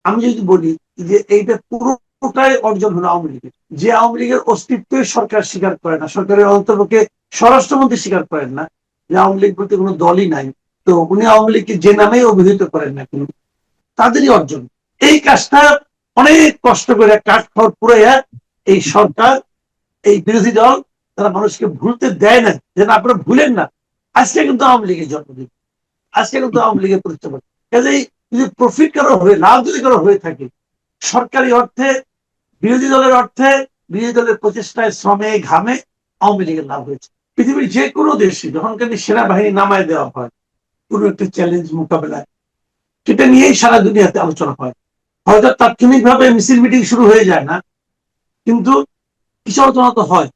আমি যদি বলি যে এইটা পুরোটাই অর্জন হলো আওয়ামী লীগের, যে আওয়ামী লীগের অস্তিত্বই সরকার স্বীকার করে না, সরকারের অন্তর্পক্ষে স্বরাষ্ট্রমন্ত্রী স্বীকার করেন না যে আওয়ামী লীগ বলতে কোনো দলই নাই, তো উনি আওয়ামী লীগকে যে নামেই অভিহিত করেন না কেন, তাদেরই অর্জন। এই কাজটা অনেক কষ্ট করে কাঠখড় পুড়াইয়া এই সরকার, এই বিরোধী দল, তারা মানুষকে ভুলতে দেয় না, যেন আপনারা ভুলেন না আজকে কিন্তু আওয়ামী লীগের জন্মদিন, আজকে কিন্তু আওয়ামী লীগের প্রতিষ্ঠা। কাজেই যদি প্রফিট কারো হয়ে, লাভ যদি কারো হয়ে থাকে সরকারি অর্থে, বিরোধী দলের অর্থে, বিরোধী দলের প্রচেষ্টায়, শ্রমে, ঘামে আওয়ামী লীগের লাভ হয়েছে। পৃথিবীর যে কোনো দেশে যখন কিন্তু সেনাবাহিনী নামায় দেওয়া হয় কোনো একটা চ্যালেঞ্জ মোকাবেলায়, সেটা নিয়েই সারা দুনিয়াতে আলোচনা হয়। হয়তো তাৎক্ষণিকভাবে মিছিল মিটিং শুরু হয়ে যায় না, কিন্তু কিছু আলোচনা তো হয়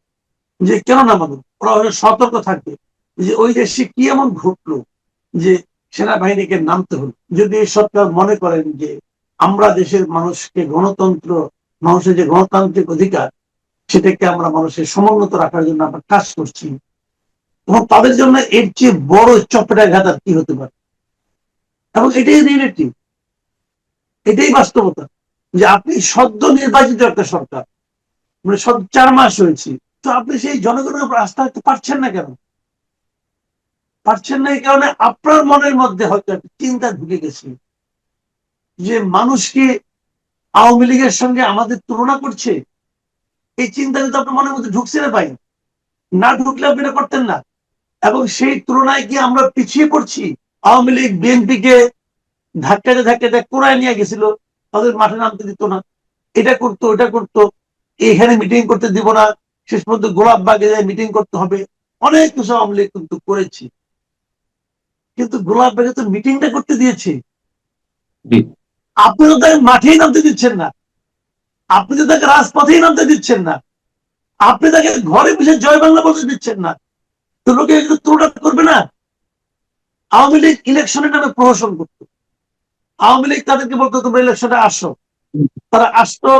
যে কেন নামানো, ওরা হয়তো সতর্ক থাকবে যে ওই দেশে কি এমন ঘটলো যে সেনাবাহিনীকে নামতে হলো। যদি এই সরকার মনে করেন যে আমরা দেশের মানুষকে গণতন্ত্র, মানুষের যে গণতান্ত্রিক অধিকার, সেটাকে আমরা মানুষের সমুন্নত রাখার জন্য আমরা কাজ করছি, এবং তাদের জন্য এর চেয়ে বড় চপেটাঘাত আর কি হতে পারে। এবং এটাই রিয়েলিটি, এটাই বাস্তবতা, যে আপনি সদ্য নির্বাচিত একটা সরকার, মানে 4 মাস হয়েছে, তো আপনি সেই জনগণের উপর আস্থা রাখতে পারছেন না কেন? পারছেন না এই কারণে আপনার মনের মধ্যে হয়তো একটা চিন্তা ঢুকে গেছে যে মানুষকে আওয়ামী লীগের সঙ্গে আমাদের তুলনা করছে। এই চিন্তা কিন্তু আপনার মনের মধ্যে ঢুকছে না ভাই, না ঢুকলে আপনি এটা করতেন না। এবং সেই তুলনায় কি আমরা পিছিয়ে পড়ছি? আওয়ামী লীগ বিএনপিকে ধাক্কাতে ধাক্কাতে কোরায় নিয়ে গেছিল, তাদের মাঠে নামতে দিত না, এটা করতো ওটা করতো, এখানে মিটিং করতে দিব না, শেষ পর্যন্ত গোলাপবাগে যায় মিটিং করতে হবে, অনেক কিছু আওয়ামী লীগ কিন্তু করেছি। কিন্তু গোলাপবাগে তো মিটিংটা করতে দিয়েছে, আপনি তো তাকে মাঠেই নামতে দিচ্ছেন না, আপনি তো তাকে রাজপথেই নামতে দিচ্ছেন না, আপনি তাকে ঘরে বসে জয় বাংলা বলতে দিচ্ছেন না, তো লোকে একটু তুলনা করবে না? আওয়ামী লীগ ইলেকশনের নামে প্রহসন করতো, আওয়ামী লীগ তাদেরকে বলতো তোমরা ইলেকশনে আসো, তারা আসতো,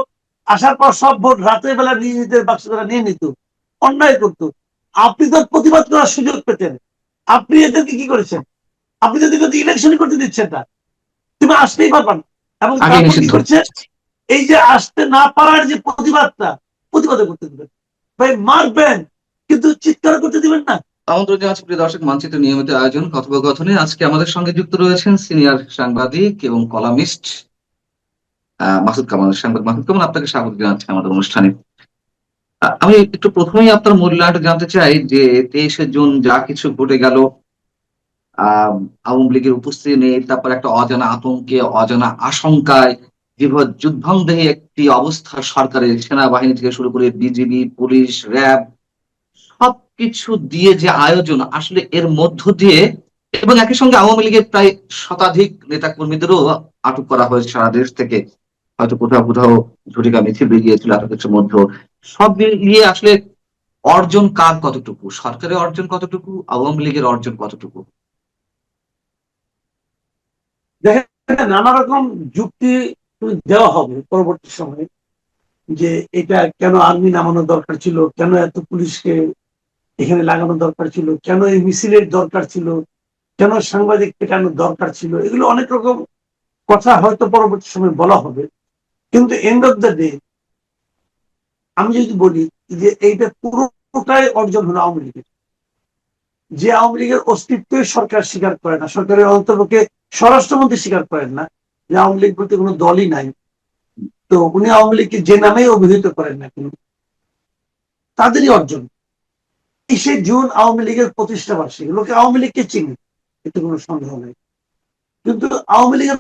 আসার পর সব ভোট রাতের বেলা নিয়ে নিতে বাক্স তারা নিয়ে নিত, অন্যায় করতো। আপনি তো প্রতিবাদ করার সুযোগ পেতেন, আপনি এদেরকে কি করেছেন? আপনি যদি ইলেকশনই করতে দিচ্ছেন না, তুমি আসতেই পারবা না। এবং আগে তারপর কি নিষিদ্ধ। করছে, এই যে আসতে না পারার যে প্রতিবাদটা, প্রতিবাদে করতে দিবেন, ভাই মারবেন কিন্তু চিৎকার করতে দিবেন না। আমন্ত্রণ জানাচ্ছি প্রিয় দর্শক, মানচিত্র নিয়মিত আয়োজন কথোপকথনে আজকে আমাদের সঙ্গে যুক্ত রয়েছেন সিনিয়র সাংবাদিক এবং কলামিস্ট মাসুদ কামাল। সাংবাদিক মাসুদ কামাল, আপনাকে স্বাগত জানাচ্ছি আমাদের অনুষ্ঠানে। আমি একটু প্রথমেই আপনার মূল্যায়নটা জানতে চাই যে 23শে জুন যা কিছু ঘটে গেল, আহ আওয়ামী লীগের উপস্থিতি নেই, তারপর একটা অজানা আতঙ্কে, অজানা আশঙ্কায়, যুদ্ধংদেহী একটি অবস্থা সরকারের, সেনাবাহিনী থেকে শুরু করে বিজিবি, পুলিশ, র্যাব, সবকিছু দিয়ে যে আয়োজন আসলে এর মধ্য দিয়ে, এবং একই সঙ্গে আওয়ামী লীগের প্রায় শতাধিক নেতা কর্মীদেরও আটক করা হয়েছে সারা দেশ থেকে, হয়তো কোথাও কোথাও ঝটিকা মিছিল বেরিয়েছিল আটকের মধ্যে। সব মিলিয়ে আসলে অর্জন কার কতটুকু, সরকারের অর্জন কতটুকু, আওয়ামী লীগের অর্জন কতটুকু? দেখেন, নানা রকম যুক্তি দেওয়া হবে পরবর্তী সময়ে, যে এটা কেন আর্মি নামানো দরকার ছিল, কেন এত পুলিশকে এখানে লাগানো দরকার ছিল, কেন এই মিছিলের দরকার ছিল, কেন সাংবাদিক পেটানোর দরকার ছিল, এগুলো অনেক রকম কথা হয়তো পরবর্তী সময় বলা হবে। কিন্তু এন্ড অফ দ্য ডে আমি যদি বলি যে এইটা পুরোটাই অর্জন হলো আওয়ামী লীগের, যে আওয়ামী লীগের অস্তিত্বই সরকার স্বীকার করে না, সরকারের অন্তর্পক্ষে স্বরাষ্ট্রমন্ত্রী স্বীকার করেন না যে আওয়ামী লীগ বলতে কোনো দলই নাই, তো উনি আওয়ামী লীগকে যে নামেই অভিহিত করেন না কেন, তাদেরই অর্জন। 23শে জুন আওয়ামী লীগের প্রতিষ্ঠা বার্ষিকী, লোকে আওয়ামী লীগকে চিনি, এতে কোনো সন্দেহ নেই। কিন্তু আওয়ামী লীগের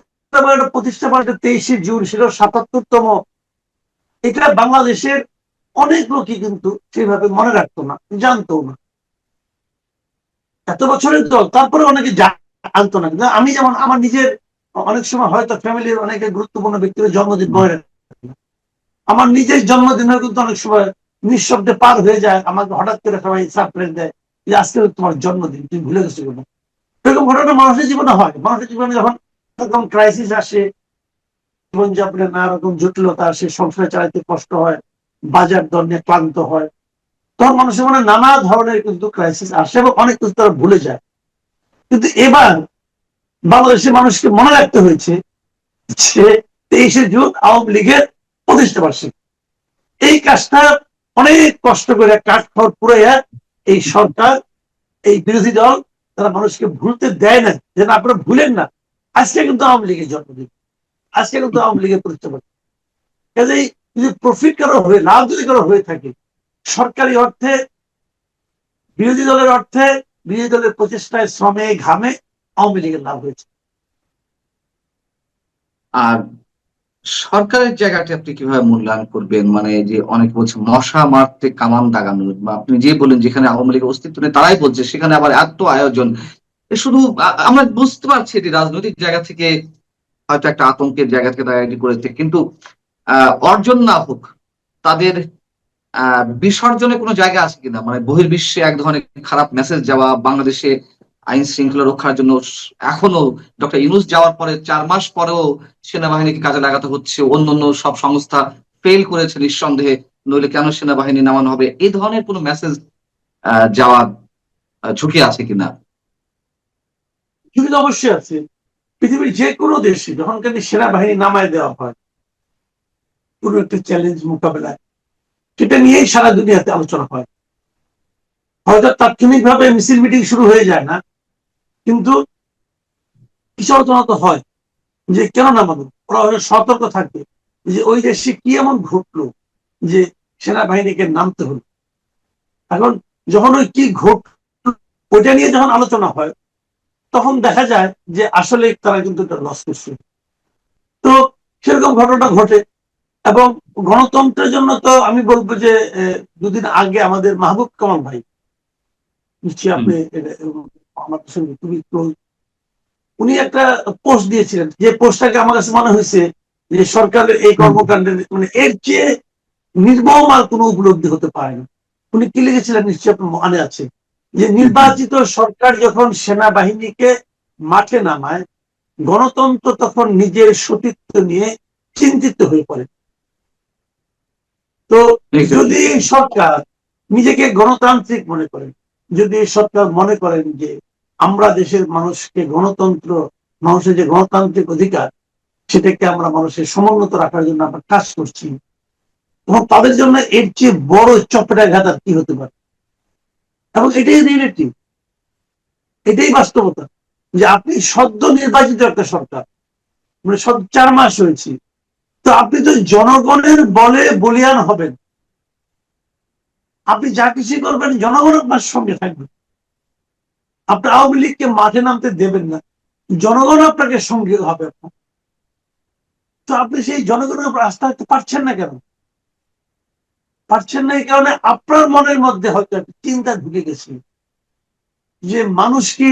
প্রতিষ্ঠা বার্ষিকী 23শে জুন, সেটা 77তম, এটা বাংলাদেশের অনেক লোকই কিন্তু সেভাবে মনে রাখতো না, জানতো না। এত বছরের দল, তারপরে অনেকে জানতো না। কিন্তু আমি যেমন আমার নিজের অনেক সময় হয়তো ফ্যামিলির অনেকে গুরুত্বপূর্ণ ব্যক্তির জন্মদিন মনে রাখে, আমার নিজের জন্মদিনের কিন্তু অনেক সময় নিঃশব্দে পার হয়ে যায়, আমাকে হঠাৎ করে সবাই সারপ্রাইজ দেয় যে আজকে তোমার জন্মদিন, তুমি ভুলে গেছো কেন। এরকম ঘটনা মানুষের জীবনে হয়, মানুষের জীবনে যখন এরকম ক্রাইসিস আসে, জীবনযাপনের নানা রকম জটিলতা আসে, সংসার চালাইতে কষ্ট হয়, বাজার দর নিয়ে ক্লান্ত হয়, তখন মানুষের মনে নানা ধরনের কিন্তু ক্রাইসিস আসে এবং অনেক কিছু তারা ভুলে যায়। কিন্তু এবার বাংলাদেশের মানুষকে মনে রাখতে হয়েছে যে 23শে জুন আওয়ামী লীগের প্রতিষ্ঠা বার্ষিকী। এই কাজটা অনেক কষ্ট করে কাঠখড় পুড়াইয়া এই সরকার, এই বিরোধী দল, তারা মানুষকে ভুলতে দেয় না, যেন আপনারা ভুলেন না আজকে কিন্তু আওয়ামী লীগের জন্মদিন, আজকে কিন্তু আওয়ামী লীগের প্রতিষ্ঠা বার্ষিকী। কাজেই যদি প্রফিট কারো হয়ে, লাভ যদি কারো হয়ে থাকে, সরকারি অর্থে, বিরোধী দলের অর্থে, বিরোধী দলের প্রচেষ্টায়, শ্রমে, ঘামে আওয়ামী লীগের লাভ হয়েছে। আর সরকারের জায়গাটি আপনি কিভাবে মূল্যায়ন করবেন? মানে যে অনেক বলছে মশা মারতে কামান দাগানো, বা আপনি যে বলেন যেখানে আওয়ামী লীগের অস্তিত্ব নেই তারাই বলছে সেখানে আবার এত আয়োজন। শুধু আমরা বুঝতে পারছি এটি রাজনৈতিক জায়গা থেকে হয়তো একটা আতঙ্কের জায়গা থেকে তারা এটি করেছে, কিন্তু অর্জন না হোক, তাদের বিসর্জনে কোনো জায়গা আছে কিনা? মানে বহির্বিশ্বে এক ধরনের খারাপ মেসেজ যাওয়া, বাংলাদেশে আইন শৃঙ্খলা রক্ষার জন্য এখনো ডক্টর ইউনূস যাওয়ার পরে 4 মাস পরেও সেনাবাহিনীকে কাজে লাগাতে হচ্ছে, অন্যান্য সব সংস্থা ফেল করেছে নিঃসন্দেহে, নইলে কেন সেনাবাহিনী নামানো হবে, এই ধরনের কোনো মেসেজ যাওয়ার ঝুঁকি আছে কিনা? ঝুঁকি তো অবশ্যই আছে। পৃথিবীর যে কোনো দেশে যখন কিন্তু সেনাবাহিনী নামায় দেওয়া হয় কোনো একটা চ্যালেঞ্জ মোকাবেলায়, সেটা নিয়েই সারা দুনিয়াতে আলোচনা হয়। হয়তো তাৎক্ষণিকভাবে মিছিল মিটিং শুরু হয়ে যায় না, কিন্তু কিছু আলোচনা তো হয় যে কেন নামানো। ওরা হয়তো সতর্ক থাকবে যে ওই দেশে কি এমন ঘটলো যে সেনাবাহিনীকে নামতে হলো। এখন যখন ওই কি ঘটলো ওইটা নিয়ে যখন আলোচনা হয়, তখন দেখা যায় যে আসলে তারা কিন্তু একটা লস করছে। তো সেরকম ঘটনা ঘটে। এবং গণতন্ত্রের জন্য তো আমি বলবো যে দুদিন আগে আমাদের মাহবুব কামাল ভাই, নিশ্চয়ই আপনি আমার সঙ্গে খুবই ক্লোজ, উনি একটা পোস্ট দিয়েছিলেন, যে পোস্টটাকে আমার কাছে মনে হয়েছে যে সরকারের এই কর্মকাণ্ডের মানে এর চেয়ে নির্মম আর কোনো উপলব্ধি হতে পারে না। উনি কি লিখেছিলেন নিশ্চয়ই আপনার মনে আছে, যে নির্বাচিত সরকার যখন সেনাবাহিনীকে মাঠে নামায়, গণতন্ত্র তখন নিজের সতীত্ব নিয়ে চিন্তিত হয়ে পড়ে। তো যদি সরকার নিজেকে গণতান্ত্রিক মনে করেন, যদি সরকার মনে করেন যে আমরা দেশের মানুষকে গণতন্ত্র, মানুষের যে গণতান্ত্রিক অধিকার, সেটাকে আমরা মানুষের সমুন্নত রাখার জন্য আমরা কাজ করছি, এবং তাদের জন্য এর চেয়ে বড় চপেটাঘাত আর কি হতে পারে। এবং এটাই রিয়েলিটি, এটাই বাস্তবতা, যে আপনি সদ্য নির্বাচিত একটা সরকার, মানে 4 মাস হয়েছে, তো আপনি তো জনগণের বলে বলিয়ান হবেন। আপনি যা কিছু করবেন জনগণ আপনার সঙ্গে থাকবে। আপনি আওয়ামী লীগকে মাঠে নামতে দেবেন না, জনগণ আপনাকে সঙ্গে হবে। তো আপনি সেই জনগণের উপর আস্থা রাখতে পারছেন না কেন? পারছেন না এই কারণে আপনার মনের মধ্যে হয়তো একটা চিন্তা ঢুকে গেছে যে মানুষকে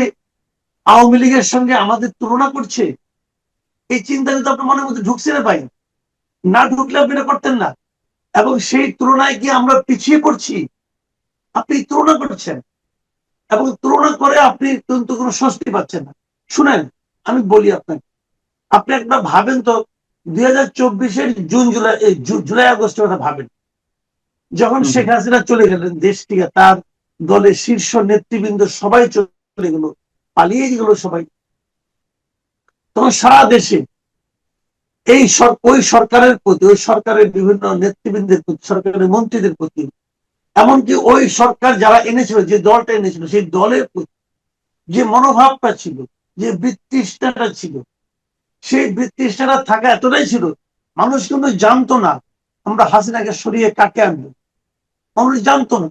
আওয়ামী লীগের সঙ্গে আমাদের তুলনা করছে। এই চিন্তা কিন্তু আপনার মনের মধ্যে ঢুকছে না ভাই, না ঢুকলে আপনি এটা করতেন না। এবং সেই তুলনায় কি আমরা পিছিয়ে পড়ছি? আপনি তুলনা করছেন, এবং তুলনা করে আপনি কিন্তু কোনো স্বস্তি পাচ্ছেন না। শুনেন, আমি বলি আপনাকে, আপনি একবার ভাবেন তো 2024-এর জুন জুলাই, জুলাই আগস্টের কথা ভাবেন, যখন শেখ হাসিনা চলে গেলেন দেশ থেকে, তার দলের শীর্ষ নেতৃবৃন্দ সবাই চলে গেল, পালিয়ে গেল সবাই, তখন সারা দেশে এই ওই সরকারের প্রতি, ওই সরকারের বিভিন্ন নেতৃবৃন্দের প্রতি, সরকারের মন্ত্রীদের প্রতি, এমনকি ওই সরকার যারা এনেছিল, যে দলটা এনেছিল, সেই দলের প্রতি যে মনোভাবটা ছিল, যে বিতৃষ্ণাটা ছিল, সেই বিতৃষ্ণাটা থাকা এতটাই ছিল, মানুষ কিন্তু জানতো না আমরা হাসিনাকে সরিয়ে কাকে আনবো। মানুষ জানতো না।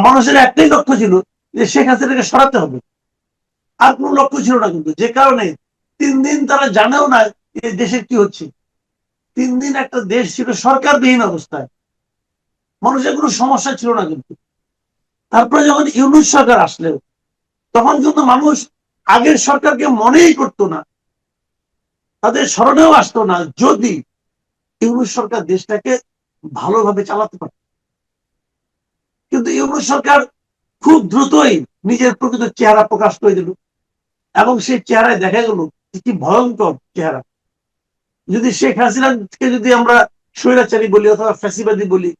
মানুষের একটাই লক্ষ্য ছিল যে শেখ হাসিনাকে সরাতে হবে, আর কোনো লক্ষ্য ছিল না। কিন্তু যে কারণে 3 দিন তারা জানেও না যে দেশের কি হচ্ছে। 3 দিন একটা দেশ ছিল সরকারবিহীন অবস্থায়, মানুষের কোনো সমস্যা ছিল না। কিন্তু তারপরে যখন ইউনূস সরকার আসলো, তখন কিন্তু মানুষ আগের সরকারকে মনেই করতো না, তাদের স্মরণেও আসতো না যদি ইউনূস সরকার দেশটাকে ভালোভাবে চালাতে পারত। কিন্তু ইউনূস সরকার খুব দ্রুতই নিজের প্রকৃত চেহারা প্রকাশ করে দিল, এবং সেই চেহারায় দেখা গেল কি ভয়ঙ্কর চেহারা। যদি শেখ হাসিনাকে যদি আমরা স্বৈরাচারী বলি অথবা ফ্যাসিবাদী বলি,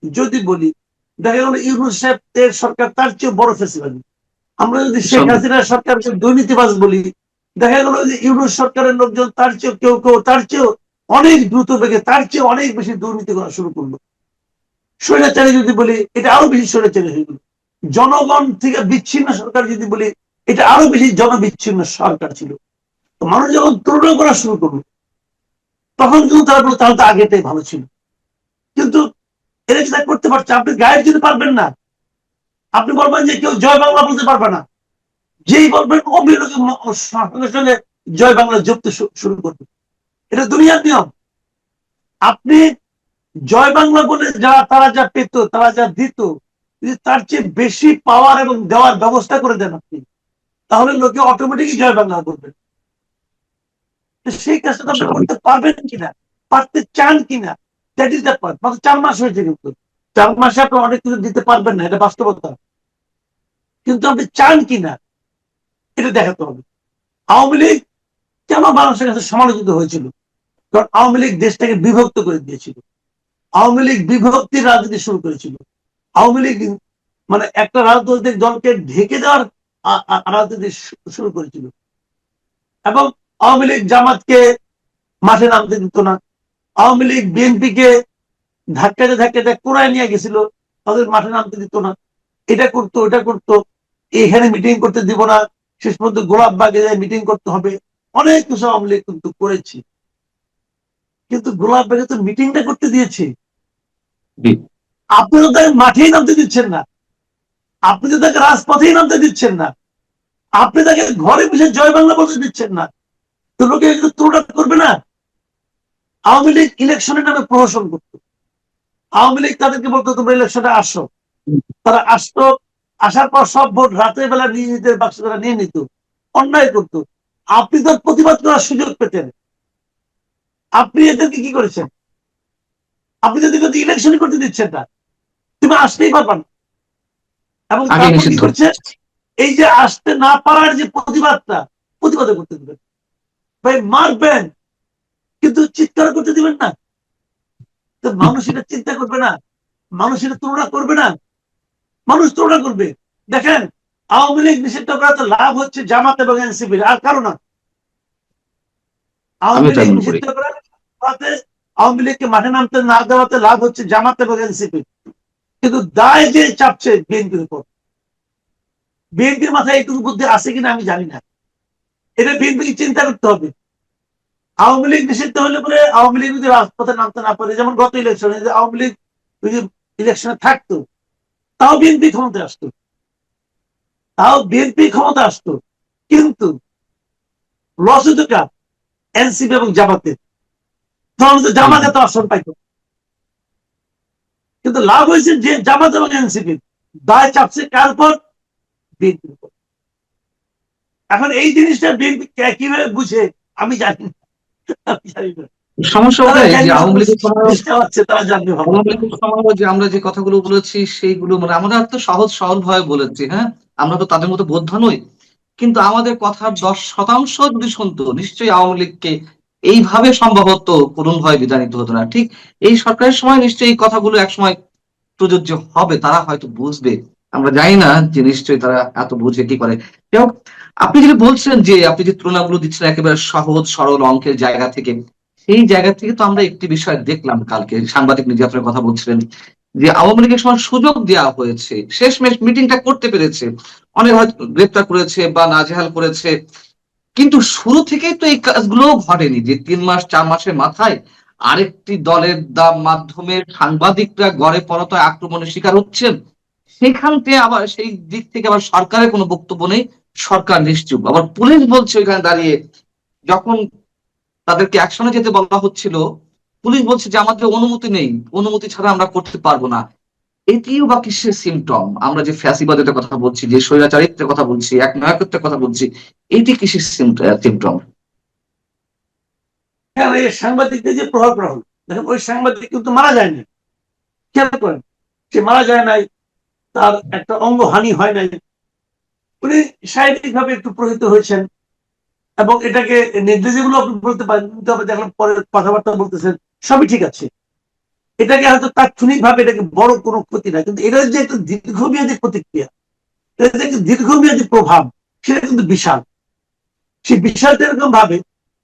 যদি বলি, দেখা গেল ইউনূস সাহেবের সরকার তার চেয়ে বড় ফ্যাসিবাদী। আমরা যদি শেখ হাসিনার সরকারকে দুর্নীতিবাজ বলি, দেখা গেল যে ইউনূস সরকারের লোকজন তার চেয়ে কেউ কেউ তার চেয়েও অনেক দ্রুত বেগে তার চেয়ে অনেক বেশি দুর্নীতি করা শুরু করলো। স্বৈরাচারী যদি বলি, এটা আরো বেশি স্বৈরাচারী হয়ে গেল। জনগণ থেকে বিচ্ছিন্ন সরকার যদি বলি, এটা আরো বেশি জনবিচ্ছিন্ন সরকার ছিল। তো মানুষ যখন তুলনা করা শুরু করলো, তখন কিন্তু তারা বললো তাহলে তো আগেটাই ভালো ছিল। কিন্তু এরা যেটা করতে পারছে, আপনি গায়ের যদি পারবেন না, আপনি বলবেন যে কেউ জয় বাংলা বলতে পারবে না, যেই বলবেন অবিরত সঙ্গে সঙ্গে জয় বাংলা জপতে শুরু করবে। এটা দুনিয়ার নিয়ম। আপনি জয় বাংলা বলে তারা যা পেত, তারা যা দিত, যদি তার চেয়ে বেশি পাওয়ার এবং দেওয়ার ব্যবস্থা করে দেন আপনি, তাহলে লোকে অটোমেটিকই জয় বাংলা করবে। সেই কাজটা আপনি করতে পারবেন কিনা, পারতে চান কিনা, দ্যাট ইজ দ্য পয়েন্ট। মাত্র 4 মাস হয়েছে, কিন্তু 4 মাসে আপনি অনেক কিছু দিতে পারবেন না, এটা বাস্তবতা। কিন্তু আপনি চান কিনা এটা দেখাতে হবে। আওয়ামী লীগ কেন বাংলাদেশের কাছে সমালোচিত হয়েছিল? কারণ আওয়ামী লীগ দেশটাকে বিভক্ত করে দিয়েছিল। আওয়ামী লীগ বিভক্তির রাজনীতি শুরু করেছিল। আওয়ামী লীগ মানে একটা রাজনৈতিক দলকে ঢেকে দেওয়ার রাজনীতি শুরু করেছিল। এবং আওয়ামী লীগ জামাতকে মাঠে নামতে দিত না। আওয়ামী লীগ বিএনপিকে ধাক্কাতে ধাক্কাতে কোরায় নিয়ে গেছিল, তাদের মাঠে নামতে দিত না। এটা করতো, ওটা করতো, এখানে মিটিং করতে দিব না, শেষ পর্যন্ত গোলাপবাগে যায় মিটিং করতে হবে। অনেক কিছু আওয়ামী লীগ কিন্তু করেছি, কিন্তু গোলাপবাগে তো মিটিংটা করতে দিয়েছি। আপনি তো তাকে মাঠেই নামতে দিচ্ছেন না, আপনি তো তাকে রাজপথেই নামতে দিচ্ছেন না, আপনি তাকে ঘরে বসে জয় বাংলা বলতে দিচ্ছেন না। তো লোকে তুলনা করবে না? আওয়ামী লীগ ইলেকশনের নামে প্রহসন করতো। আওয়ামী লীগ তাদেরকে বলতো তোমরা ইলেকশনে আসো, তারা আসতো, আসার পর সব ভোট রাতের বেলা নিজেদের বাক্স তারা নিয়ে নিত, অন্যায় করতো। আপনি তো প্রতিবাদ করার সুযোগ পেতেন, আপনি এদেরকে কি করেছেন? আপনি যদি ইলেকশন করতে দিচ্ছেন না, তুমি আসতেই পারবা না। এবং তারপর কি করছে, এই যে আসতে না পারার যে প্রতিবাদটা, প্রতিবাদে করতে দিবেন, ভাই মারবেন কিন্তু চিৎকার করতে দিবেন না। তো মানুষ এটা চিন্তা করবে না, মানুষ এটা তুলনা করবে না, মানুষ তুলনা করবে। দেখেন, আওয়ামী লীগ নিষিদ্ধ করাতে লাভ হচ্ছে জামাত এবং এনসিপির, আর কারো না। আওয়ামী লীগ নিষিদ্ধ করাতে, আওয়ামী লীগকে মাঠে নামতে না দেওয়াতে লাভ হচ্ছে জামাত এবং এনসিপির, কিন্তু দায় যে চাপছে বিএনপির উপর। বিএনপির মাথায় এইটুকু বুদ্ধি আছে কিনা আমি জানি না, এটা বিএনপিকে চিন্তা করতে হবে। আওয়ামী লীগ নিষিদ্ধ হলে পরে আওয়ামী লীগ যদি রাজপথে নামতে না পারে, যেমন গত ইলেকশনে যে আওয়ামী লীগ যদি ইলেকশনে থাকতো, তাও বিএনপি ক্ষমতায় আসতো, তাও বিএনপি ক্ষমতা আসতো, কিন্তু লস হতো কার? এনসিপি এবং জামাতের। তখন তো জামাত এত আসন পাইতো, কিন্তু লাভ হয়েছে যে জামাত এবং এনসিপি। দায় চাপছে কার উপর? বিএনপির উপর। এখন এই জিনিসটা বিএনপি কিভাবে বুঝে আমি জানি না, আমি জানি না। সমস্যা ওটাই যে আওয়ামী লীগের তারা জানবে ভালো। যে আমরা যে কথাগুলো বলেছি সেইগুলো মানে আমরা তো সহজ সরল ভাবে বলেছি, হ্যাঁ, আমরা তো তাদের মতো বোদ্ধা নই, কিন্তু আমাদের কথার 10% যদি শুনতো, নিশ্চয়ই আওয়ামী লীগকে এইভাবে সম্ভবত করুণ ভয় বিদায় নিতে হতো না। ঠিক এই সরকারের সময় নিশ্চয়ই এই কথাগুলো একসময় প্রযোজ্য হবে, তারা হয়তো বুঝবে, আমরা জানি না যে নিশ্চয়ই তারা এত বুঝে কি করে। যাই হোক, আপনি যেটা বলছেন যে আপনি যে তুলনাগুলো দিচ্ছেন একেবারে সহজ সরল অঙ্কের জায়গা থেকে, সেই জায়গা থেকে তো আমরা একটি বিষয় দেখলাম কালকে সাংবাদিক নির্যাতনের কথা বলছিলেন, যে আওয়ামী লীগের সময় সুযোগ দেওয়া হয়েছে, শেষমেশ মিটিংটা করতে পেরেছে, অনেক হয়তো গ্রেপ্তার করেছে বা নাজেহাল করেছে, কিন্তু শুরু থেকেই তো এই কাজগুলো ঘটেনি যে 3 মাস 4 মাসের মাথায় আরেকটি দলের মাধ্যমে সাংবাদিকরা গড়ে পড়তায় আক্রমণের শিকার হচ্ছেন। সেখান থেকে আবার সেই দিক থেকে আবার সরকারের কোনো বক্তব্য নেই, সরকার নিশ্চুপ। আবার পুলিশ বলছে ওইখানে দাঁড়িয়ে, যখন তাদেরকে অ্যাকশনে যেতে বলা হচ্ছিল, পুলিশ বলছে যে আমাদের অনুমতি নেই, অনুমতি ছাড়া আমরা করতে পারবো না। এটিও বা কিসের সিমটম? আমরা যে ফ্যাসিবাদের কথা বলছি, যে স্বৈরাচারিত্বের কথা বলছি, এক নায়কত্বের কথা বলছি, এটি কিসের সিমটম? সাংবাদিকদের যে প্রভাব গ্রহণ, দেখেন ওই সাংবাদিক কিন্তু মারা যায়নি, খেয়াল করেন, সে মারা যায় নাই, তার একটা অঙ্গহানি হয় নাই, উনি শারীরিক ভাবে একটু প্রহিত হয়েছেন, এবং এটাকে নির্দেশ যেগুলো আপনি বলতে পারেন, তবে দেখলাম পরে কথাবার্তা বলতেছেন, সবই ঠিক আছে। এটাকে হয়তো তাৎক্ষণিক ভাবে এটাকে বড় কোনো ক্ষতি না, কিন্তু এটার যে একটা দীর্ঘমেয়াদী প্রতিক্রিয়া, এটা যে একটা দীর্ঘমেয়াদী প্রভাব, সেটা কিন্তু বিশাল। সেই বিষয়টা এরকম ভাবে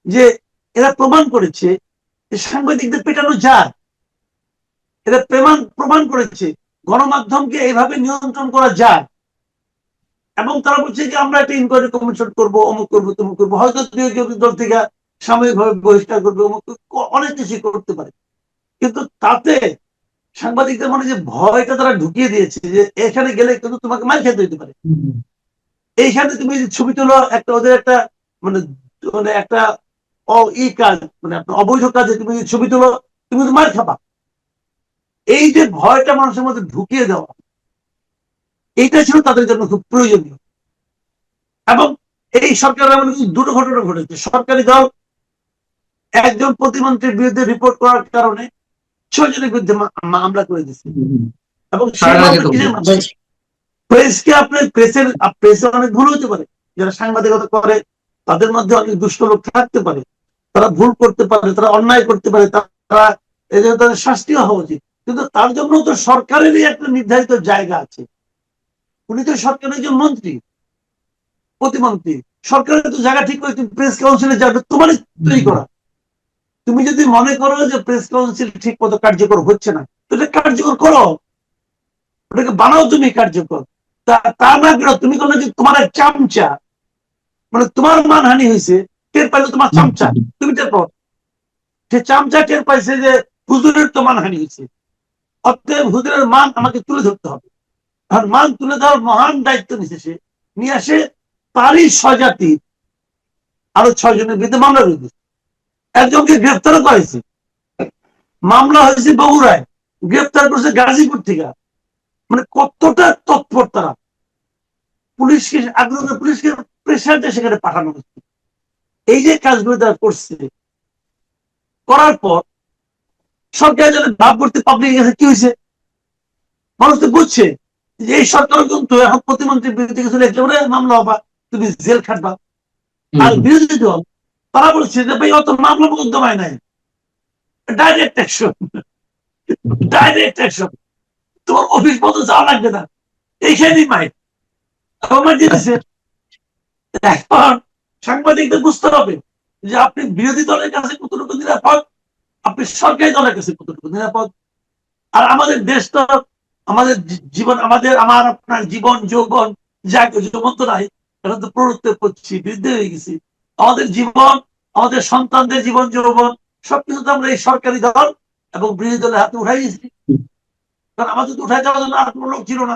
যে এরা প্রমাণ করেছে যে সাংবাদিকদের পেটানো যায়, এরা প্রমাণ করেছে গণমাধ্যমকে এইভাবে নিয়ন্ত্রণ করা যায়। এবং তারা বলছে যে আমরা একটা ইনকোয়ারি কমিশন করবো, অমুক করবো, তমুক করবো, হয়তো দল থেকে সাময়িকভাবে বহিষ্কার করবে, অমুক অনেক কিছু করতে পারে। কিন্তু তাতে সাংবাদিকদের মনে যে ভয়টা তারা ঢুকিয়ে দিয়েছে যে এখানে গেলে কিন্তু তোমাকে মার খেতে হইতে পারে। এইখানে তুমি ছবি তোলো, একটা ওদের একটা মানে মানে একটা কাজ, মানে আপনার অবৈধ কাজে তুমি ছবি তোলো, তুমি তো মার খাবা। এই যে ভয়টা মানুষের মধ্যে ঢুকিয়ে দেওয়া, এইটা ছিল তাদের জন্য খুব প্রয়োজনীয়। এবং এই সরকারের এমন দুটো ঘটনা ঘটেছে। সরকারি দল একজন প্রতিমন্ত্রীর বিরুদ্ধে রিপোর্ট করার কারণে 6 জনের বিরুদ্ধে মামলা করে দিচ্ছে। এবং সেই মামলা কিসের মাধ্যমে? প্রেসকে আপনার প্রেসের অনেক ভুল হতে পারে, যারা সাংবাদিকতা করে তাদের মধ্যে অনেক দুষ্ট লোক থাকতে পারে, তারা ভুল করতে পারে, তারা অন্যায় করতে পারে, তারা এই জন্য তাদের শাস্তিও হওয়া উচিত। কিন্তু তার জন্য তো সরকারেরই একটা নির্ধারিত জায়গা আছে। উনি তো সরকারের একজন মন্ত্রী, প্রতিমন্ত্রী। সরকারের তো জায়গা ঠিক করে তুমি প্রেস কাউন্সিলে যাবে, তোমারই তৈরি করা। তুমি যদি মনে করো যে প্রেস কাউন্সিল ঠিক মতো কার্যকর হচ্ছে না, তো এটা কার্যকর করো, ওটাকে বানাও তুমি কার্যকর। তা না করো তুমি কোনো যে তোমার এক চামচা, মানে তোমার মানহানি হয়েছে, টের পাইলে তোমার চামচা, তুমি টের পাও। সে চামচা টের পাইছে যে হুজুরের তো মানহানি হয়েছে, অতএব হুজুরের মান আমাকে তুলে ধরতে হবে। আর মান তুলে ধরার মহান দায়িত্ব নিছে সে, নিয়ে আসে তারই স্বজাতি আরো 6 জনের বিরুদ্ধে মামলা রয়েছে। একজনকে গ্রেফতারও করেছে, মামলা হয়েছে বগুড়ায়, গ্রেফতার করছে গাজীপুর থেকে। মানে কতটা তৎপর তারা, পুলিশকে আগ্রহ, পুলিশকে প্রেশার দিয়ে সেখানে পাঠানো হচ্ছে। এই যে কাজগুলো তারা করছে, করার পর সরকার যেন ভাব করতে পাবলিক গেছে কি হয়েছে, মানুষ তো বুঝছে যে এই সরকার কিন্তু এখন প্রতিমন্ত্রীর বিরুদ্ধে কিছু লিখলে মামলা হবা, তুমি জেল খাটবা। আর বিরোধী দল তারা বলছে যে ভাই অত মামলা মোকদ্দমায় নাই, ডাইরেক্ট অ্যাকশন, ডাইরেক্ট অ্যাকশন, তোমার অফিস পর্যন্ত যাওয়া লাগবে না, এইখানেই মাইক আমার দিতেছে। এখন সাংবাদিকদের বুঝতে হবে যে আপনি বিরোধী দলের কাছে কতটুকু নিরাপদ, আপনি সরকারি দলের কাছে কতটুকু নিরাপদ। আর আমাদের দেশ তো, আমাদের জীবন, আমার আপনার জীবন যৌবন যা যৌবন তো নাই, এখন তো প্রবৃত্তি করছি, বৃদ্ধি হয়ে গেছি। আমাদের জীবন, আমাদের সন্তানদের জীবন যৌবন সবকিছু তো আমরা এই সরকারি দল এবং বিরোধী দলের হাতে উঠাই গেছি। কারণ আমাদের তো উঠাই যাওয়ার জন্য আর কোনো লোক ছিল না,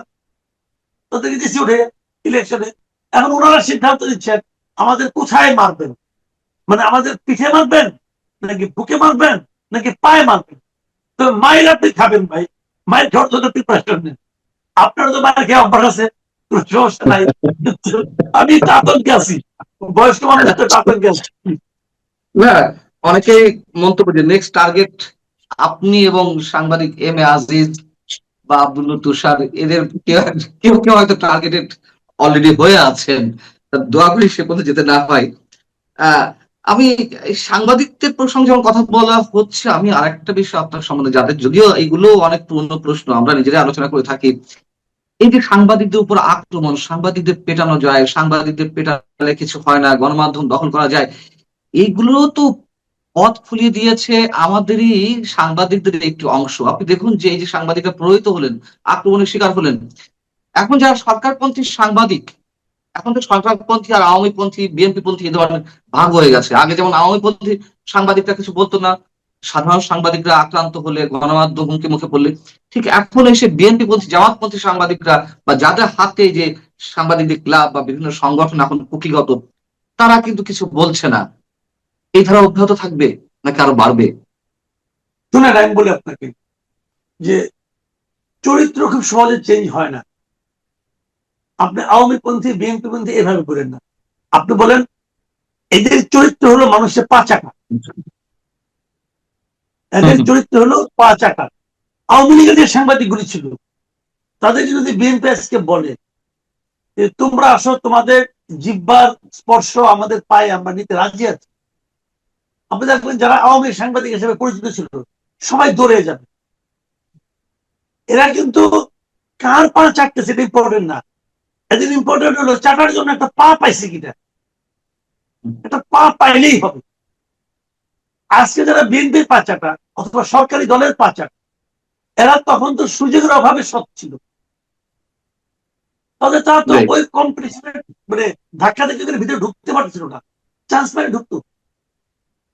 তাদেরকে দিচ্ছি উঠে ইলেকশনে। এখন ওনারা সিদ্ধান্ত দিচ্ছেন আমাদের কোথায় মারবেন, মানে আমাদের পিঠে মারবেন, নাকি বুকে মারবেন, নাকি পায়ে মারবেন। তো মাইল আপনি খাবেন ভাই, মাইল খাওয়ার জন্য প্রিপারেশন নেন। আপনার তো মায়ের খেয়ে অভ্যাস আছে, কোনো সমস্যা নাই। আমি তো আতঙ্কে আছি, বয়স্ক মানুষ তো আতঙ্কে আছি। না, অনেকেই মন্তব্য যে নেক্সট টার্গেট আপনি এবং সাংবাদিক এম এ আজিজ বা আব্দুল তুষার, এদের কেউ কেউ কেউ হয়তো টার্গেটেড অলরেডি হয়ে আছেন। দোয়া করি সে পথে যেতে না হয়। আমি এই সাংবাদিকদের প্রসঙ্গে যখন কথা বলা হচ্ছে, আমি আরেকটা বিষয় আপনার সম্বন্ধে যাদের, যদিও এইগুলো অনেক পুরনো প্রশ্ন, আমরা নিজেরাই আলোচনা করে থাকি। এই যে সাংবাদিকদের উপর আক্রমণ, সাংবাদিকদের পেটানো যায়, সাংবাদিকদের পেটালে কিছু হয় না, গণমাধ্যম দখল করা যায়, এইগুলো তো পথ খুলিয়ে দিয়েছে আমাদেরই সাংবাদিকদের একটি অংশ। আপনি দেখুন যে এই যে সাংবাদিকরা প্রহৃত হলেন, আক্রমণের শিকার হলেন, এখন যারা সরকারপন্থী সাংবাদিক, এখন তো সরকারপন্থী আর আওয়ামী পন্থী, বিএনপি পন্থী এই ধরনের ভাগ হয়ে গেছে। আগে যেমন আওয়ামী পন্থী সাংবাদিকরা কিছু বলতো না, সাধারণ সাংবাদিকরা আক্রান্ত হলে, গণমাধ্যম হুমকি মুখে পড়লে, ঠিক এখন এসে বিএনপি পন্থী, জামাতপন্থী সাংবাদিকরা বা যাদের হাতে যে সাংবাদিকদের ক্লাব বা বিভিন্ন সংগঠন এখন কুকিগত, তারা কিন্তু কিছু বলছে না। এই ধারা অব্যাহত থাকবে নাকি আরো বাড়বে? শুনেন আমি বলি আপনাকে যে চরিত্র খুব সহজে চেঞ্জ হয় না। আপনি আওয়ামী পন্থী, বিএনপি পন্থী এভাবে করেন না। আপনি বলেন এদের চরিত্র হলো মানুষের পা চাকা, এদের চরিত্র হলো পা চাকা। আওয়ামী লীগের যে সাংবাদিকগুলি ছিল, তাদের যদি বিএনপি আজকে বলে যে তোমরা আসো, তোমাদের জিহ্বার স্পর্শ আমাদের পায়ে আমরা নিতে রাজি আছি, আপনি দেখবেন যারা আওয়ামী সাংবাদিক হিসেবে পরিচিত ছিল সবাই দৌড়ে যাবে। এরা কিন্তু কার পা চাটতেছে এটা ইম্পর্টেন্ট না, এদের ইম্পর্টেন্ট হলো চাটার জন্য একটা পা পাইছে কিনা। এটা পা পাইলেই হবে। আজকে যারা বিএনপির পাচাটা অথবা সরকারি দলের পাচাটা, এরা তখন তো সুযোগের অভাবে সৎ ছিল, তাহলে তারা তো ওই কম্পিটিশনের মানে ধাক্কা ধাক্কি ভিতরে ঢুকতে পারছিল না, চান্স পাইলে ঢুকতো।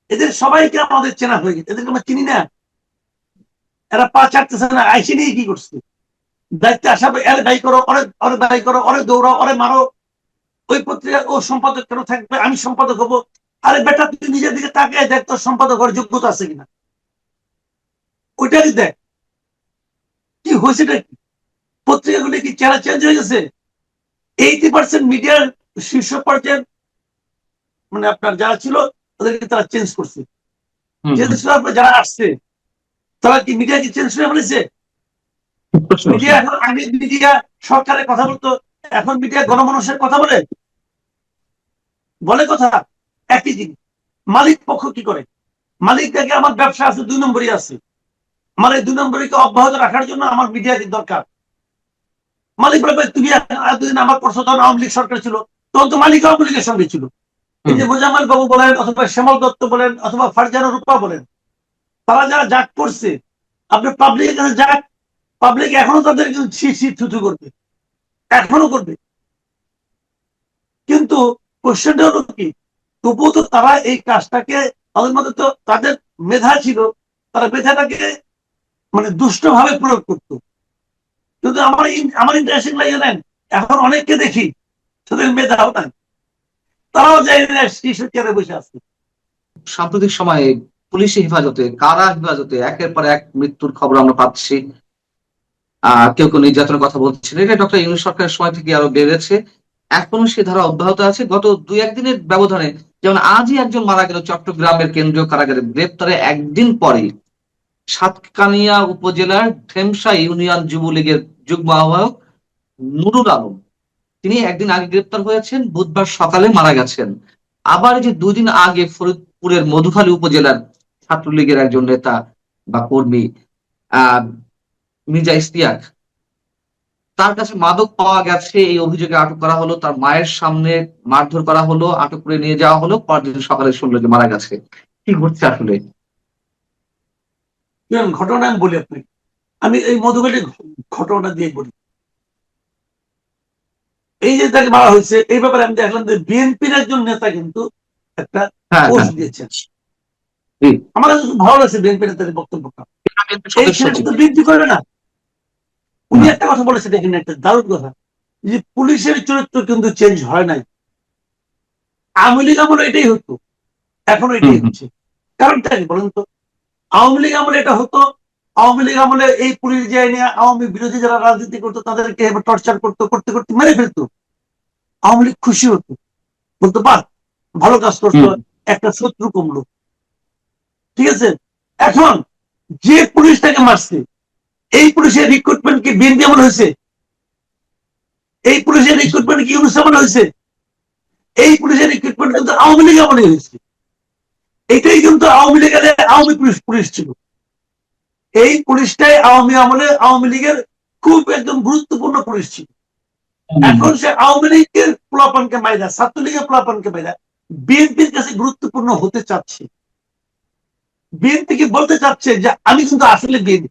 এদের সবাইকে আমাদের চেনা হয়ে গেছে, এদেরকে আমরা চিনি না। এরা পা চাটতেছে না, আইসি নিয়ে কি করছে, দায়িত্বে আসা এর দায়ী করো, অনেক দায়ী করো, অনেক দৌড়াও, অনেক মারো। ওই পত্রিকা ও সম্পাদক কেন থাকবে, আমি সম্পাদক হবো। আরে বেটা, তুই নিজের দিকে তাকিয়ে দেখ তোর সম্পাদক হওয়ার যোগ্যতা আছে কিনা, ওইটাই দেখ। কি হয়েছে, পত্রিকাগুলি কি চেহারা চেঞ্জ হয়ে গেছে? 80% মিডিয়ার শীর্ষ পর্যায়ের মানে আপনার যারা ছিল তাদেরকে তারা চেঞ্জ করছে। যারা আসছে তারা কি মিডিয়া কি চেঞ্জ করে ফেলেছে? মিডিয়া এখন, আগে মিডিয়া সরকারের কথা বলতো, এখন মিডিয়া গণমানুষের কথা বলে কথা একই জিনিস। মালিক পক্ষ কি করে? মালিক দেখে আমার ব্যবসা আছে 2 নম্বরই আছে, আমার এই 2 নম্বরীকে অব্যাহত রাখার জন্য আমার মিডিয়া দরকার। মালিক বলবে তুমি এতদিন আমার প্রশাসন আওয়ামী লীগ সরকার ছিল, তখন তো মালিক আওয়ামী লীগের সঙ্গে ছিল। এই যে মোজাম্মেল বাবু বলেন অথবা শ্যামল দত্ত বলেন অথবা ফারজানা রূপা বলেন, তারা যারা জাগ করছে, আপনি পাবলিকের কাছে যাক, পাবলিক এখনো তাদের থুথু করবে, এখনো করবে। কিন্তু কোশ্চেনটা হলো কি, তবুও তো তারা এই কাজটাকে, তাদের মধ্যে তো তাদের মেধা ছিল, তারা মেধাটাকে মানে দুষ্টভাবে প্রয়োগ করতো। কিন্তু আমার ইন্টারেস্টিং লাগে জানেন, এখন অনেককে দেখি তাদের মেধাও নাই, তারাও যায় না শিশু চেয়ারে বসে আছে। সাম্প্রতিক সময়ে পুলিশি হেফাজতে, কারা হেফাজতে একের পর এক মৃত্যুর খবর আমরা পাচ্ছি। কেউ কেউ নির্যাতনের কথা বলছেন, এটা ডক্টর ইউনূস সরকারের সময় থেকে আরো বেড়েছে, এখনো সে ধারা অব্যাহত আছে। গত 2-1 দিনের ব্যবধানে, যেমন আজই একজন মারা গেল চট্টগ্রামের কেন্দ্রীয় কারাগারে, গ্রেপ্তারে একদিন পরে সাতকানিয়া উপজেলার ঢেমসা ইউনিয়ন যুবলীগের যুগ্ম আহ্বায়ক নুরুল আলম, তিনি একদিন আগে গ্রেপ্তার হয়েছেন, বুধবার সকালে মারা গেছেন। আবার যে 2 দিন আগে ফরিদপুরের মধুখালী উপজেলার ছাত্রলীগের একজন নেতা বা কর্মী আহ মির্জা ইশতিয়াক, তার কাছে মাদক পাওয়া গেছে, এই অভিযোগে আটক করা হলো, তার মায়ের সামনে মারধর করা হলো, আটক করে নিয়ে যাওয়া হলো, পরদিন সকালে শুনলো যে মারা গেছে। কি ঘটছে আসলে? ঘটনা আমি বলি আপনাকে, আমি এই মধুখালী ঘটনাটা দিয়ে বলি। এই যে তাকে মারা হয়েছে, এই ব্যাপারে আমি দেখলাম যে বিএনপির একজন নেতা কিন্তু একটা পোস্ট দিয়েছেন। আমার কাছে খুব ভালো লাগছে বিএনপি নেতার বক্তব্যটা। এই ছেলেটা তো বিএনপি করবে না। উনি একটা কথা বলেছেন এখানে, একটা দারুণ কথা, যে পুলিশের চরিত্র কিন্তু চেঞ্জ হয় নাই। আওয়ামী লীগ আমলে এটাই হতো, এখনো এটাই হচ্ছে। কারণটা কি বলেন তো? আওয়ামী লীগ আমলে এটা হতো, আওয়ামী লীগ আমলে এই পুলিশ যে নিয়ে আওয়ামী বিরোধী যারা রাজনীতি করতো তাদেরকে টর্চার করতো, করতে করতে মেরে ফেলতো। আওয়ামী লীগ খুশি হতো, বলতো বাহ ভালো কাজ করতো, একটা শত্রু কমলো। ঠিক আছে, এখন যে পুলিশটাকে মারছে, এই পুলিশের রিক্রুটমেন্ট কি বিএনপি আমল হয়েছে? এই পুলিশের রিক্রুটমেন্ট কি ইউনূস আমলে হয়েছে? এই পুলিশের রিক্রুটমেন্ট কিন্তু আওয়ামী লীগ আমলে হয়েছে। এটাই কিন্তু আওয়ামী লীগের আওয়ামী পুলিশ ছিল। এই পুলিশটাই আওয়ামী আমলে আওয়ামী লীগের খুব একদম গুরুত্বপূর্ণ পুলিশ ছিল। এখন সে আওয়ামী লীগের পোলাপানকে মাইরা, ছাত্রলীগের পোলাপানকে মাইরা বিএনপির কাছে গুরুত্বপূর্ণ হতে চাচ্ছে। বিএনপিকে বলতে চাচ্ছে যে আমি কিন্তু আসলে বিএনপি।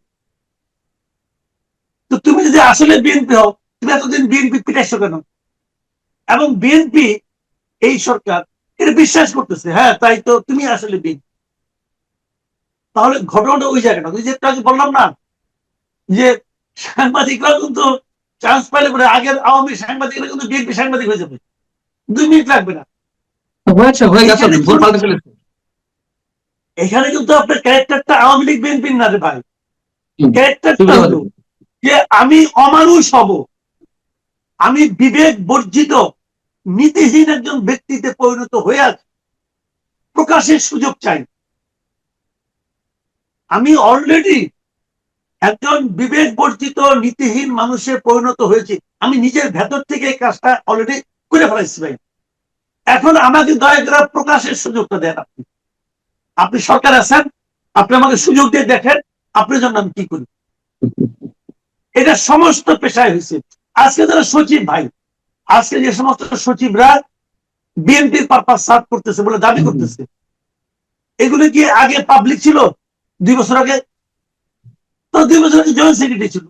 তো তুমি যদি আসলে বিএনপি হও, তুমি এতদিন বিএনপি পিটাইছো কেন? এবং বিএনপি, এই সরকার এটা বিশ্বাস করতেছে, হ্যাঁ তাই তো তুমি আসলে বিএনপি। তাহলে ঘটনাটা ওই জায়গাটা, ওই যে বললাম না যে সাংবাদিকরা কিন্তু চান্স পাইলে পরে আগের আওয়ামী সাংবাদিকরা কিন্তু বিএনপি সাংবাদিক হয়ে যাবে, 2 মিনিট লাগবে না। এখানে কিন্তু আপনার ক্যারেক্টারটা আওয়ামী লীগ বিএনপির না রে ভাই। ক্যারেক্টারটা হলো যে আমি অমানুষ হব, আমি বিবেক বর্জিত নীতিহীন একজন ব্যক্তিতে পরিণত হয়ে আছি, প্রকাশের সুযোগ চাই। আমি অলরেডি একজন বিবেক বর্জিত নীতিহীন মানুষে পরিণত হয়েছে, আমি নিজের ভেতর থেকে এই কাজটা অলরেডি করে ফেলাইছি ভাই। এখন আমাকে দয়া করে প্রকাশের সুযোগটা দেন। আপনি সরকার আছেন, আপনি আমাকে সুযোগ দিয়ে দেখেন আপনার জন্য আমি কি করি। এটা সমস্ত পেশায় হয়েছে। আজকে যারা সচিব ভাই, আজকে যে সমস্ত সচিবরা বিএনপির পারপাস সার্ভ করতেছে বলে দাবি করতেছে। এগুলো কি আগে পাবলিক ছিল? 2 বছর আগে তো 2 বছর আগে জয়েন্ট সেক্রেটারি ছিল।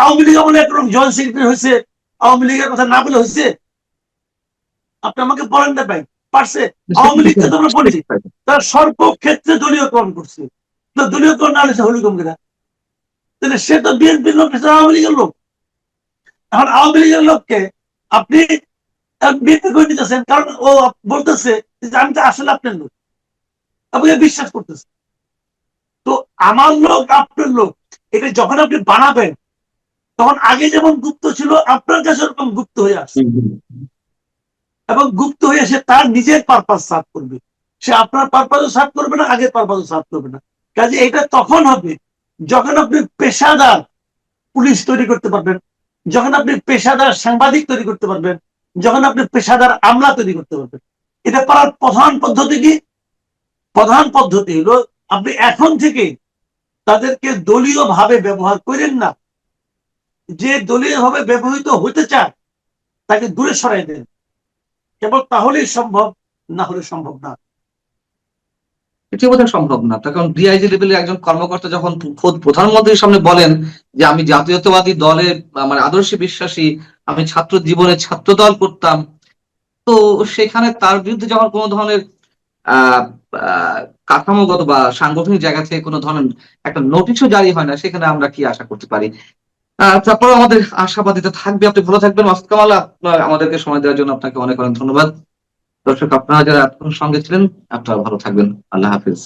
আওয়ামী লীগ আমলে একরকম জয়েন্ট সেক্রেটারি হয়েছে, আওয়ামী লীগের কথা না বলে হয়েছে? আপনি আমাকে বলেন না ভাই, পারছে? আওয়ামী লীগকে তো আমরা বলছি তার সর্বক্ষেত্রে দলীয়করণ করছে, তো দলীয়করণ না হলে হলো কমকে, তাহলে সে তো বিএনপির লোক, সে আওয়ামী লীগের লোক। এখন আওয়ামী লীগের লোককে আপনি বিএনপি করে নিতেছেন, কারণ ও বলতেছে যে আমি তো আসলে আপনার লোক, আপনাকে বিশ্বাস করতেছে। তো আমার লোক আপনার লোক, এটা যখন আপনি বানাবেন তখন আগে যেমন গুপ্ত ছিল আপনার কাছে ওরকম গুপ্ত হয়ে আসছে, এবং গুপ্ত হয়ে সে তার নিজের পারপাস সার্ভ করবে। সে আপনার পারপাসও সার্ভ করবে না, আগের পারপাসও সার্ভ করবে না। কাজে এটা তখন হবে যখন আপনি পেশাদার পুলিশ তৈরি করতে পারবেন, যখন আপনি পেশাদার সাংবাদিক তৈরি করতে পারবেন, যখন আপনি পেশাদার আমলা তৈরি করতে পারবেন। এটা করার প্রধান পদ্ধতি কি? প্রধান পদ্ধতি হলো আপনি এখন থেকে তাদেরকে দলীয় ভাবে ব্যবহার করেন না। যে দলীয় ভাবে ব্যবহৃত হতে চায় তাকে দূরে সরাই দেন, কেবল তাহলেই সম্ভব, না হলে সম্ভব না। এটি বোধহয় সম্ভব না, তার কারণ ডিআইজি লেভেলের একজন কর্মকর্তা যখন খোদ প্রধানমন্ত্রীর সামনে বলেন যে আমি জাতীয়তাবাদী দলের আমার আদর্শে বিশ্বাসী, আমি ছাত্র জীবনে ছাত্র দল করতাম, তো সেখানে তার বিরুদ্ধে যখন কোনো ধরনের আহ আহ, কাঠামোগত বা সাংগঠনিক জায়গা থেকে কোনো ধরনের একটা নোটিশও জারি হয় না, সেখানে আমরা কি আশা করতে পারি? তারপরে আমাদের আশাবাদিতা থাকবে। আপনি ভালো থাকবেন মাসুদ কামাল, আমাদেরকে সময় দেওয়ার জন্য আপনাকে অনেক অনেক ধন্যবাদ। দর্শক, আপনারা যারা এতক্ষণ সঙ্গে ছিলেন, আপনারা ভালো থাকবেন। আল্লাহ হাফিজ।